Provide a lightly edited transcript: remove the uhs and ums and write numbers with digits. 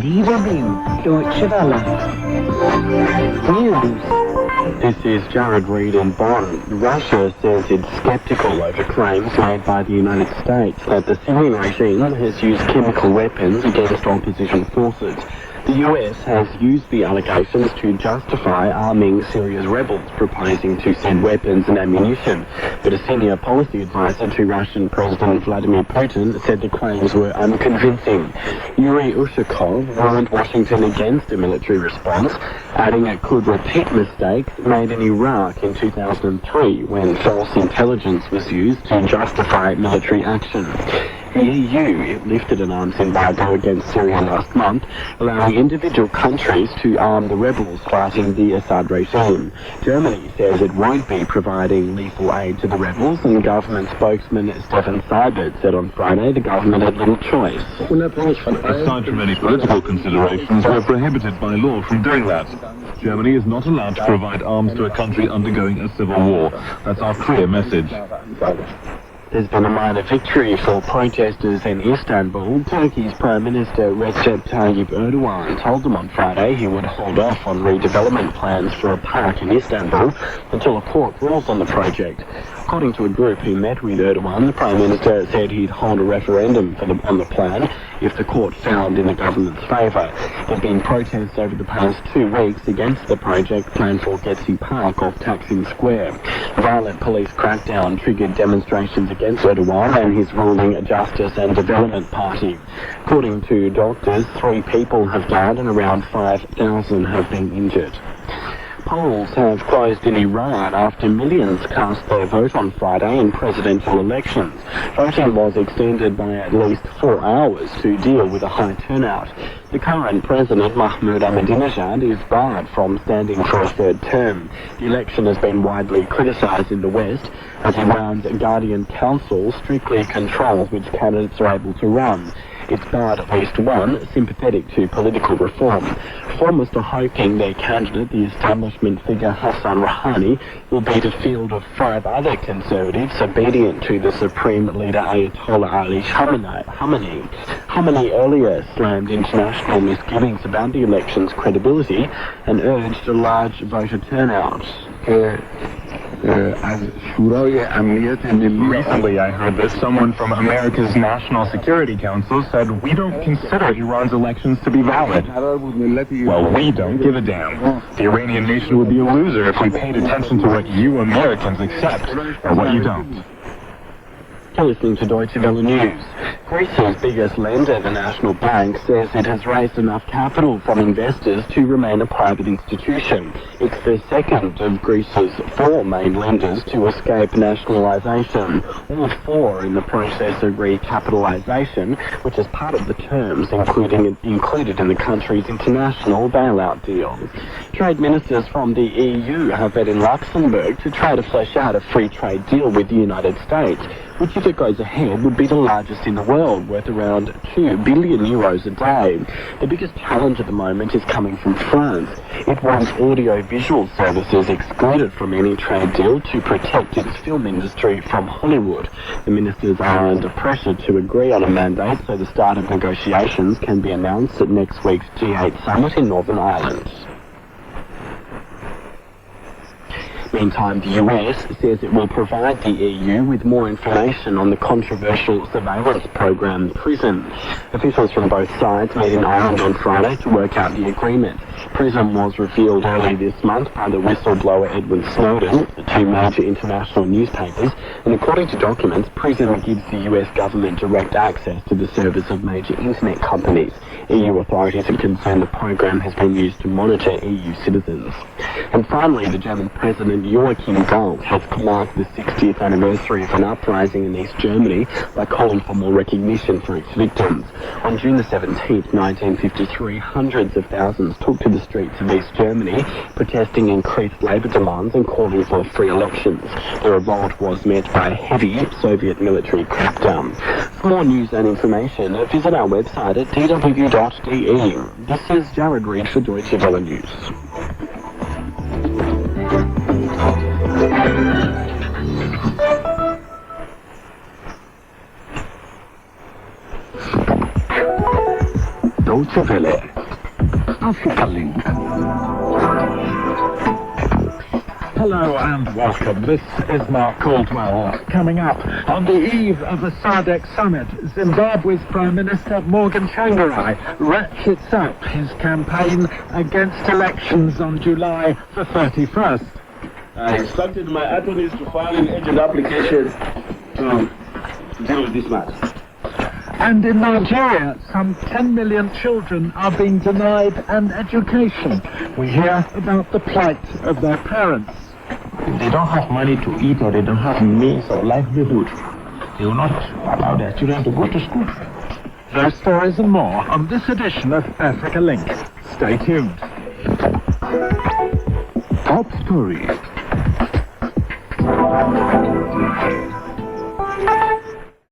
DW, Deutsche Welle. News. This is Jared Reid in Bonn. Russia says it's skeptical over claims made by the United States that the Syrian regime has used chemical weapons against opposition forces. The US has used the allegations to justify arming Syria's rebels, proposing to send weapons and ammunition. But a senior policy advisor to Russian President Vladimir Putin said the claims were unconvincing. Yuri Ushakov warned Washington against a military response, adding it could repeat mistakes made in Iraq in 2003 when false intelligence was used to justify military action. The EU lifted an arms embargo against Syria last month, allowing individual countries to arm the rebels fighting the Assad regime. Germany says it won't be providing lethal aid to the rebels, and government spokesman Stefan Seibert said on Friday the government had little choice. Aside from any political considerations, we're prohibited by law from doing that. Germany is not allowed to provide arms to a country undergoing a civil war. That's our clear message. There's been a minor victory for protesters in Istanbul. Turkey's Prime Minister Recep Tayyip Erdogan told them on Friday he would hold off on redevelopment plans for a park in Istanbul until a court rules on the project. According to a group who met with Erdogan, the Prime Minister said he'd hold a referendum on the plan if the court found in the government's favour. There have been protests over the past 2 weeks against the project planned for Gezi Park off Taksim Square. A violent police crackdown triggered demonstrations against Erdogan and his ruling Justice and Development Party. According to doctors, 3 people have died and around 5,000 have been injured. Polls have closed in Iran after millions cast their vote on Friday in presidential elections. Voting was extended by at least 4 hours to deal with a high turnout. The current president, Mahmoud Ahmadinejad, is barred from standing for a 3rd term. The election has been widely criticised in the West, as Iran's Guardian Council strictly controls which candidates are able to run. It's barred at least one sympathetic to political reform. Reformers are hoping their candidate, the establishment figure Hassan Rouhani, will beat a field of 5 other conservatives obedient to the Supreme Leader Ayatollah Ali Khamenei. Khamenei earlier slammed international misgivings about the election's credibility and urged a large voter turnout. Recently, I heard that someone from America's National Security Council said we don't consider Iran's elections to be valid. Well, we don't give a damn. The Iranian nation would be a loser if we paid attention to what you Americans accept or what you don't. You're listening to Deutsche Welle News. Greece's biggest lender, the National Bank, says it has raised enough capital from investors to remain a private institution. It's the second of Greece's 4 main lenders to escape nationalisation. All 4 are in the process of recapitalisation, which is part of the terms included in the country's international bailout deals. Trade ministers from the EU have met in Luxembourg to try to flesh out a free trade deal with the United States, which, if it goes ahead, would be the largest in the world, worth around €2 billion a day. The biggest challenge at the moment is coming from France. It wants audio-visual services excluded from any trade deal to protect its film industry from Hollywood. The ministers are under pressure to agree on a mandate so the start of negotiations can be announced at next week's G8 summit in Northern Ireland. Meantime, the US says it will provide the EU with more information on the controversial surveillance program PRISM. Officials from both sides met in Ireland on Friday to work out the agreement. PRISM was revealed early this month by the whistleblower Edward Snowden to major international newspapers, and according to documents, PRISM gives the US government direct access to the servers of major internet companies. EU authorities are concerned the program has been used to monitor EU citizens. And finally, the German President Joachim Gauck has marked the 60th anniversary of an uprising in East Germany by calling for more recognition for its victims. On June the 17th, 1953, hundreds of thousands took to the streets of East Germany, protesting increased labour demands and calling for free elections. The revolt was met by a heavy Soviet military crackdown. For more news and information, visit our website at dw.de. This is Jared Reid for Deutsche Welle News. Deutsche Welle. Africa Link. Hello and welcome. This is Mark Caldwell. Coming up, on the eve of the SADC summit, Zimbabwe's Prime Minister Morgan Tsvangirai ratchets up his campaign against elections on July the 31st. I instructed my attorneys to file an urgent application to deal with this matter. And in Nigeria, some 10 million children are being denied an education. We hear about the plight of their parents. If they don't have money to eat or they don't have means of livelihood, they will not allow their children to go to school. Those stories and more on this edition of Africa Link. Stay tuned. Top story.